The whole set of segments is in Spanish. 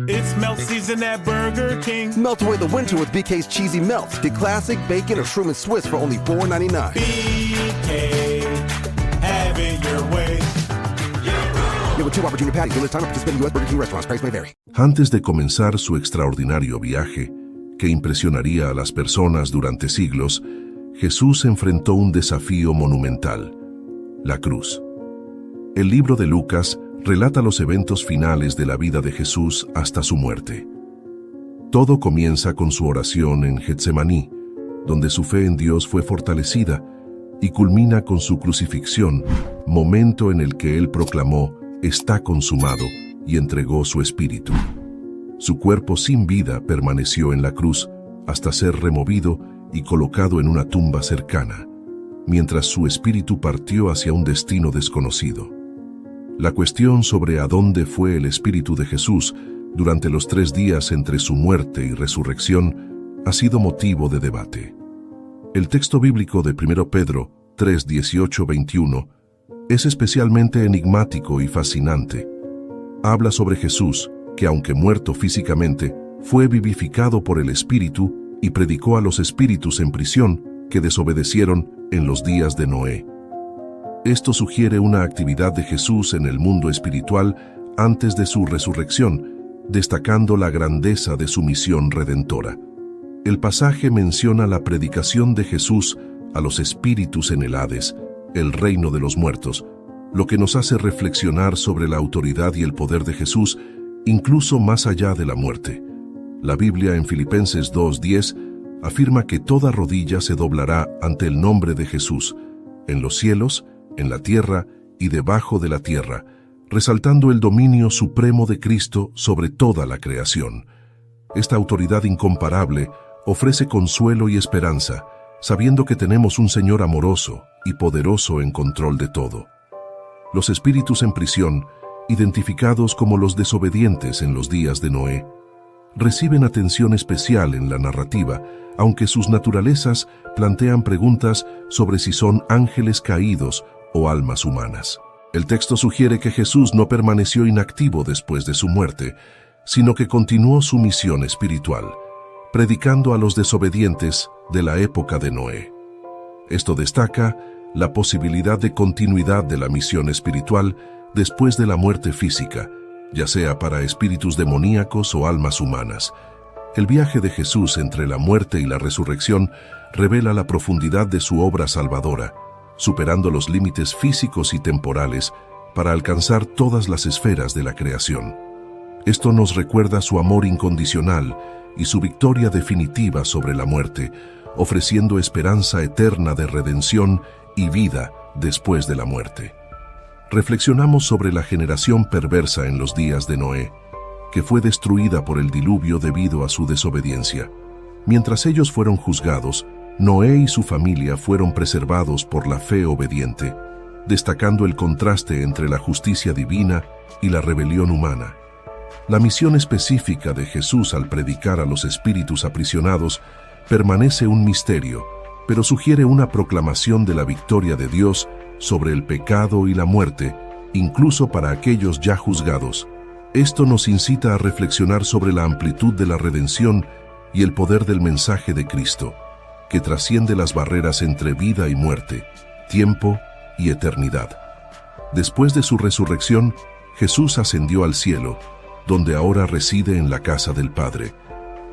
It's melt season at Burger King. Melt away the winter with BK's Cheesy Melt. Get classic, bacon, or shrimp and Swiss for only $4.99. BK, have it your way. Get with 2 Whopper Junior Patties. Limited time to participate in U.S. Burger King restaurants. Price may vary. Antes de comenzar su extraordinario viaje, que impresionaría a las personas durante siglos, Jesús enfrentó un desafío monumental: la cruz. El libro de Lucas relata los eventos finales de la vida de Jesús hasta su muerte. Todo comienza con su oración en Getsemaní, donde su fe en Dios fue fortalecida, y culmina con su crucifixión, momento en el que él proclamó: «Está consumado», y entregó su espíritu. Su cuerpo sin vida permaneció en la cruz hasta ser removido y colocado en una tumba cercana, mientras su espíritu partió hacia un destino desconocido. La cuestión sobre a dónde fue el espíritu de Jesús durante los 3 días entre su muerte y resurrección ha sido motivo de debate. El texto bíblico de 1 Pedro 3, 18-21 es especialmente enigmático y fascinante. Habla sobre Jesús, que aunque muerto físicamente, fue vivificado por el Espíritu y predicó a los espíritus en prisión que desobedecieron en los días de Noé. Esto sugiere una actividad de Jesús en el mundo espiritual antes de su resurrección, destacando la grandeza de su misión redentora. El pasaje menciona la predicación de Jesús a los espíritus en el Hades, el reino de los muertos, lo que nos hace reflexionar sobre la autoridad y el poder de Jesús, incluso más allá de la muerte. La Biblia en Filipenses 2:10 afirma que toda rodilla se doblará ante el nombre de Jesús, en los cielos, en la tierra y debajo de la tierra, resaltando el dominio supremo de Cristo sobre toda la creación. Esta autoridad incomparable ofrece consuelo y esperanza, sabiendo que tenemos un Señor amoroso y poderoso en control de todo. Los espíritus en prisión, identificados como los desobedientes en los días de Noé, reciben atención especial en la narrativa, aunque sus naturalezas plantean preguntas sobre si son ángeles caídos o almas humanas. El texto sugiere que Jesús no permaneció inactivo después de su muerte, sino que continuó su misión espiritual, predicando a los desobedientes de la época de Noé. Esto destaca la posibilidad de continuidad de la misión espiritual después de la muerte física, ya sea para espíritus demoníacos o almas humanas. El viaje de Jesús entre la muerte y la resurrección revela la profundidad de su obra salvadora, superando los límites físicos y temporales para alcanzar todas las esferas de la creación. Esto nos recuerda su amor incondicional y su victoria definitiva sobre la muerte, ofreciendo esperanza eterna de redención y vida después de la muerte. Reflexionamos sobre la generación perversa en los días de Noé, que fue destruida por el diluvio debido a su desobediencia. Mientras ellos fueron juzgados, Noé y su familia fueron preservados por la fe obediente, destacando el contraste entre la justicia divina y la rebelión humana. La misión específica de Jesús al predicar a los espíritus aprisionados permanece un misterio, pero sugiere una proclamación de la victoria de Dios sobre el pecado y la muerte, incluso para aquellos ya juzgados. Esto nos incita a reflexionar sobre la amplitud de la redención y el poder del mensaje de Cristo, que trasciende las barreras entre vida y muerte, tiempo y eternidad. Después de su resurrección, Jesús ascendió al cielo, donde ahora reside en la casa del Padre,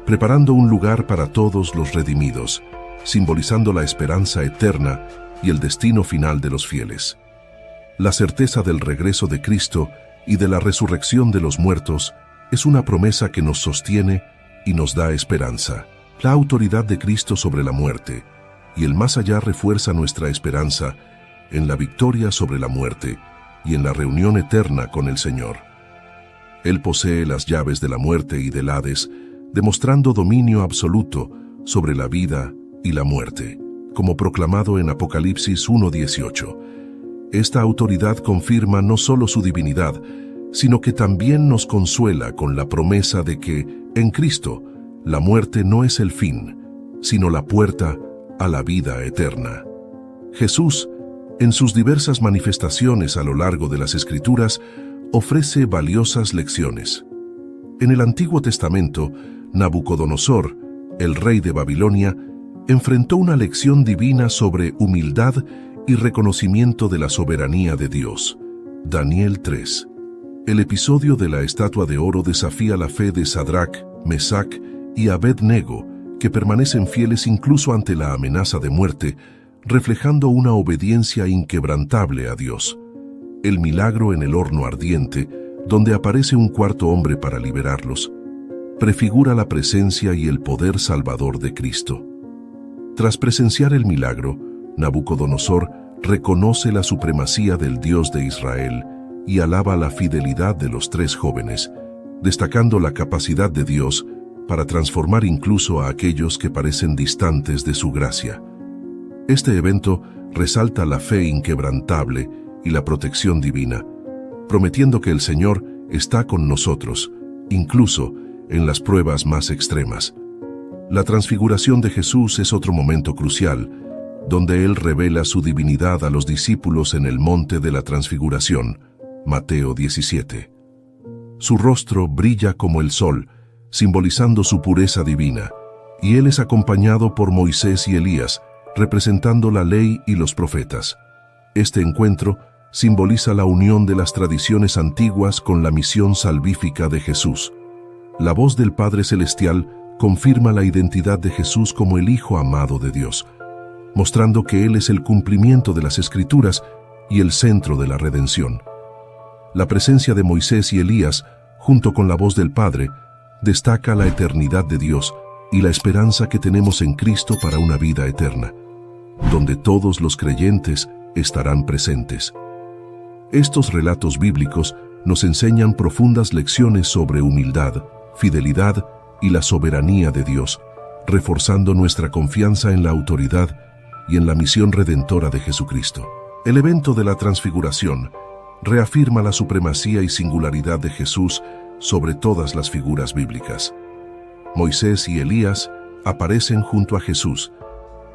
preparando un lugar para todos los redimidos, simbolizando la esperanza eterna y el destino final de los fieles. La certeza del regreso de Cristo y de la resurrección de los muertos es una promesa que nos sostiene y nos da esperanza. La autoridad de Cristo sobre la muerte y el más allá refuerza nuestra esperanza en la victoria sobre la muerte y en la reunión eterna con el Señor. Él posee las llaves de la muerte y del Hades, demostrando dominio absoluto sobre la vida y la muerte, como proclamado en Apocalipsis 1:18. Esta autoridad confirma no solo su divinidad, sino que también nos consuela con la promesa de que, en Cristo, la muerte no es el fin, sino la puerta a la vida eterna. Jesús, en sus diversas manifestaciones a lo largo de las Escrituras, ofrece valiosas lecciones. En el Antiguo Testamento, Nabucodonosor, el rey de Babilonia, enfrentó una lección divina sobre humildad y reconocimiento de la soberanía de Dios. Daniel 3. El episodio de la estatua de oro desafía la fe de Sadrach, Mesach y Abed-Nego, que permanecen fieles incluso ante la amenaza de muerte, reflejando una obediencia inquebrantable a Dios. El milagro en el horno ardiente, donde aparece un cuarto hombre para liberarlos, prefigura la presencia y el poder salvador de Cristo. Tras presenciar el milagro, Nabucodonosor reconoce la supremacía del Dios de Israel y alaba la fidelidad de los tres jóvenes, destacando la capacidad de Dios para transformar incluso a aquellos que parecen distantes de su gracia. Este evento resalta la fe inquebrantable y la protección divina, prometiendo que el Señor está con nosotros, incluso en las pruebas más extremas. La transfiguración de Jesús es otro momento crucial, donde Él revela su divinidad a los discípulos en el monte de la transfiguración, Mateo 17. Su rostro brilla como el sol, simbolizando su pureza divina, y Él es acompañado por Moisés y Elías, representando la ley y los profetas. Este encuentro simboliza la unión de las tradiciones antiguas con la misión salvífica de Jesús. La voz del Padre Celestial confirma la identidad de Jesús como el Hijo amado de Dios, mostrando que Él es el cumplimiento de las Escrituras y el centro de la redención. La presencia de Moisés y Elías, junto con la voz del Padre, destaca la eternidad de Dios y la esperanza que tenemos en Cristo para una vida eterna, donde todos los creyentes estarán presentes. Estos relatos bíblicos nos enseñan profundas lecciones sobre humildad, fidelidad y la soberanía de Dios, reforzando nuestra confianza en la autoridad y en la misión redentora de Jesucristo. El evento de la transfiguración reafirma la supremacía y singularidad de Jesús sobre todas las figuras bíblicas. Moisés y Elías aparecen junto a Jesús,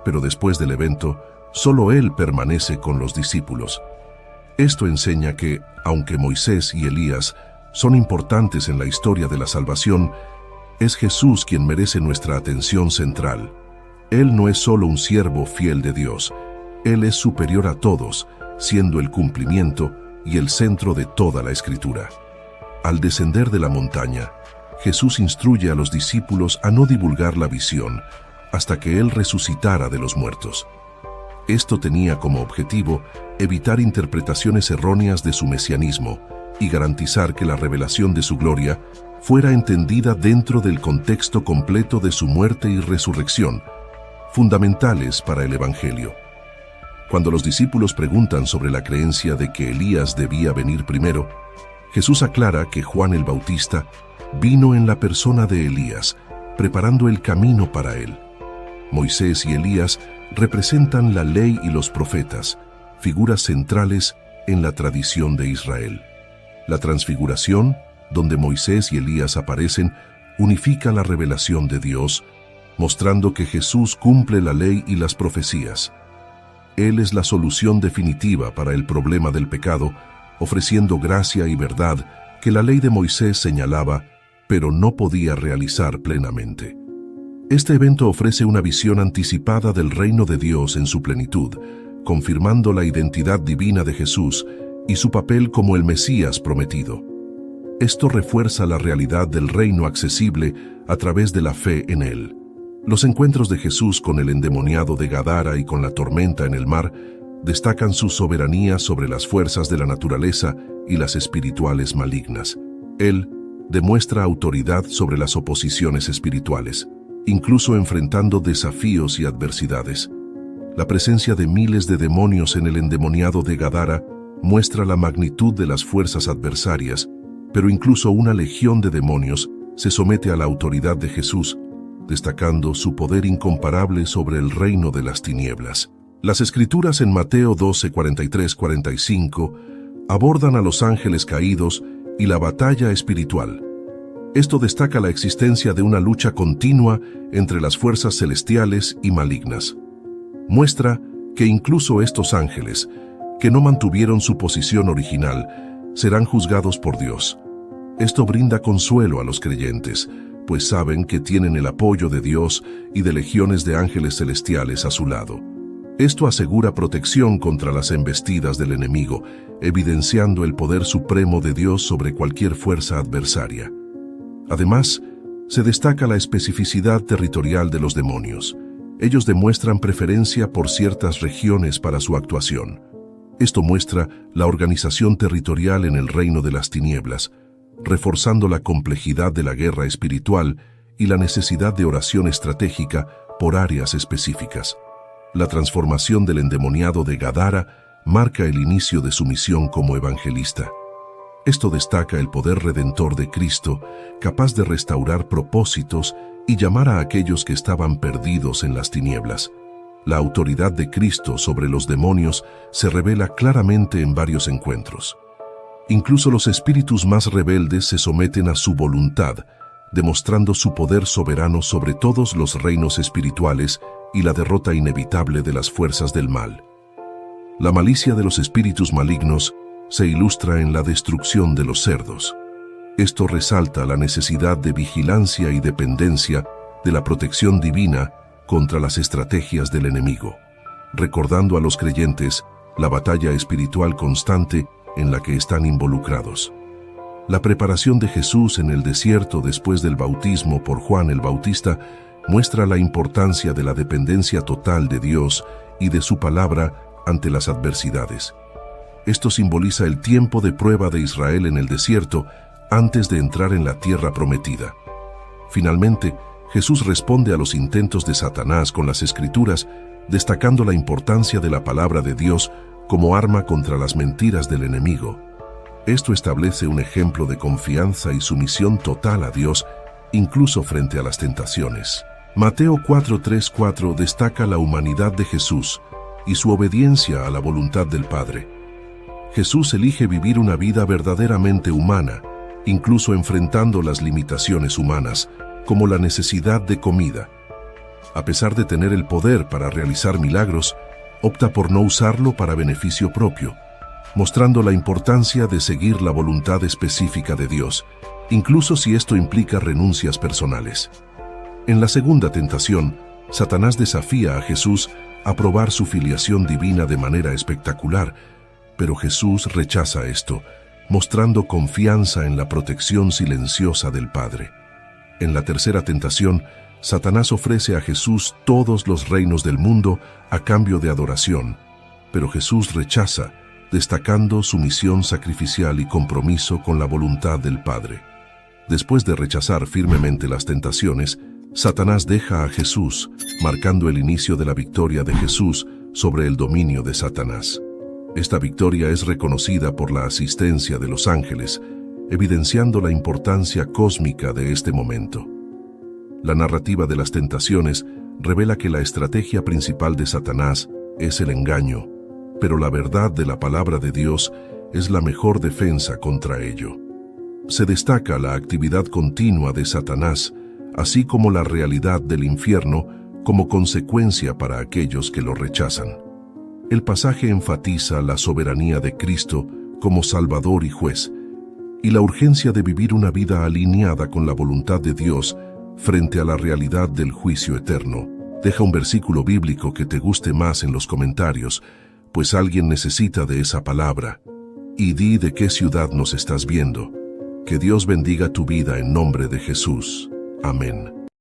pero después del evento, solo Él permanece con los discípulos. Esto enseña que, aunque Moisés y Elías son importantes en la historia de la salvación, es Jesús quien merece nuestra atención central. Él no es solo un siervo fiel de Dios, Él es superior a todos, siendo el cumplimiento y el centro de toda la Escritura. Al descender de la montaña, Jesús instruye a los discípulos a no divulgar la visión hasta que Él resucitara de los muertos. Esto tenía como objetivo evitar interpretaciones erróneas de su mesianismo y garantizar que la revelación de su gloria fuera entendida dentro del contexto completo de su muerte y resurrección, fundamentales para el Evangelio. Cuando los discípulos preguntan sobre la creencia de que Elías debía venir primero, Jesús aclara que Juan el Bautista vino en la persona de Elías, preparando el camino para él. Moisés y Elías representan la ley y los profetas, figuras centrales en la tradición de Israel. La transfiguración, donde Moisés y Elías aparecen, unifica la revelación de Dios, mostrando que Jesús cumple la ley y las profecías. Él es la solución definitiva para el problema del pecado, ofreciendo gracia y verdad que la ley de Moisés señalaba, pero no podía realizar plenamente. Este evento ofrece una visión anticipada del reino de Dios en su plenitud, confirmando la identidad divina de Jesús y su papel como el Mesías prometido. Esto refuerza la realidad del reino accesible a través de la fe en Él. Los encuentros de Jesús con el endemoniado de Gadara y con la tormenta en el mar destacan su soberanía sobre las fuerzas de la naturaleza y las espirituales malignas. Él demuestra autoridad sobre las oposiciones espirituales, incluso enfrentando desafíos y adversidades. La presencia de miles de demonios en el endemoniado de Gadara muestra la magnitud de las fuerzas adversarias, pero incluso una legión de demonios se somete a la autoridad de Jesús, destacando su poder incomparable sobre el reino de las tinieblas. Las Escrituras en Mateo 12, 43-45 abordan a los ángeles caídos y la batalla espiritual. Esto destaca la existencia de una lucha continua entre las fuerzas celestiales y malignas. Muestra que incluso estos ángeles, que no mantuvieron su posición original, serán juzgados por Dios. Esto brinda consuelo a los creyentes, pues saben que tienen el apoyo de Dios y de legiones de ángeles celestiales a su lado. Esto asegura protección contra las embestidas del enemigo, evidenciando el poder supremo de Dios sobre cualquier fuerza adversaria. Además, se destaca la especificidad territorial de los demonios. Ellos demuestran preferencia por ciertas regiones para su actuación. Esto muestra la organización territorial en el reino de las tinieblas, reforzando la complejidad de la guerra espiritual y la necesidad de oración estratégica por áreas específicas. La transformación del endemoniado de Gadara marca el inicio de su misión como evangelista. Esto destaca el poder redentor de Cristo, capaz de restaurar propósitos y llamar a aquellos que estaban perdidos en las tinieblas. La autoridad de Cristo sobre los demonios se revela claramente en varios encuentros. Incluso los espíritus más rebeldes se someten a su voluntad, demostrando su poder soberano sobre todos los reinos espirituales y la derrota inevitable de las fuerzas del mal. La malicia de los espíritus malignos se ilustra en la destrucción de los cerdos. Esto resalta la necesidad de vigilancia y dependencia de la protección divina contra las estrategias del enemigo, recordando a los creyentes la batalla espiritual constante en la que están involucrados. La preparación de Jesús en el desierto después del bautismo por Juan el Bautista muestra la importancia de la dependencia total de Dios y de su palabra ante las adversidades. Esto simboliza el tiempo de prueba de Israel en el desierto antes de entrar en la tierra prometida. Finalmente, Jesús responde a los intentos de Satanás con las Escrituras, destacando la importancia de la palabra de Dios como arma contra las mentiras del enemigo. Esto establece un ejemplo de confianza y sumisión total a Dios, incluso frente a las tentaciones. Mateo 4:3-4 destaca la humanidad de Jesús y su obediencia a la voluntad del Padre. Jesús elige vivir una vida verdaderamente humana, incluso enfrentando las limitaciones humanas, como la necesidad de comida. A pesar de tener el poder para realizar milagros, opta por no usarlo para beneficio propio, mostrando la importancia de seguir la voluntad específica de Dios, incluso si esto implica renuncias personales. En la segunda tentación, Satanás desafía a Jesús a probar su filiación divina de manera espectacular, pero Jesús rechaza esto, mostrando confianza en la protección silenciosa del Padre. En la tercera tentación, Satanás ofrece a Jesús todos los reinos del mundo a cambio de adoración, pero Jesús rechaza, destacando su misión sacrificial y compromiso con la voluntad del Padre. Después de rechazar firmemente las tentaciones, Satanás deja a Jesús, marcando el inicio de la victoria de Jesús sobre el dominio de Satanás. Esta victoria es reconocida por la asistencia de los ángeles, evidenciando la importancia cósmica de este momento. La narrativa de las tentaciones revela que la estrategia principal de Satanás es el engaño, pero la verdad de la palabra de Dios es la mejor defensa contra ello. Se destaca la actividad continua de Satanás, así como la realidad del infierno como consecuencia para aquellos que lo rechazan. El pasaje enfatiza la soberanía de Cristo como Salvador y Juez, y la urgencia de vivir una vida alineada con la voluntad de Dios frente a la realidad del juicio eterno. Deja un versículo bíblico que te guste más en los comentarios, pues alguien necesita de esa palabra. Y di de qué ciudad nos estás viendo. Que Dios bendiga tu vida en nombre de Jesús. Amén.